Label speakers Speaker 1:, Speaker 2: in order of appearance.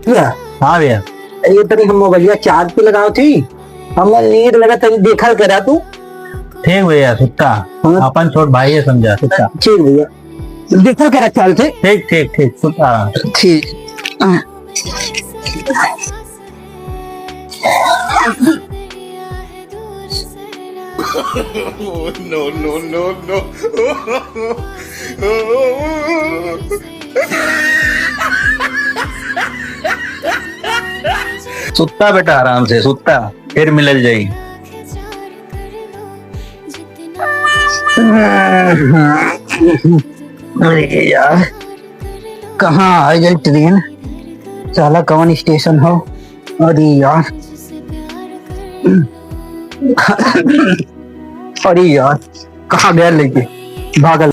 Speaker 1: क्या
Speaker 2: हाँ भैया।
Speaker 1: ये तरी हम मोबाइल चार्ज पे लगाओ थी, हमें नींद लगा तरी देखा करा तू।
Speaker 2: ठीक भैया सुत्ता।
Speaker 1: हाँ।
Speaker 2: अपन छोट भाई है समझा सुत्ता।
Speaker 1: ठीक भैया देखा करा चाल थे।
Speaker 2: ठीक ठीक ठीक सुत्ता।
Speaker 1: ठीक हाँ।
Speaker 3: No, no, no, no.
Speaker 2: सुत्ता बेटा आराम से सुत्ता, फिर मिल जाएगी।
Speaker 1: अरे यार कहाँ आ गई ट्रेन, साला कौन स्टेशन हो। अरे यार अरे यार कहाँ गया लेके भागल।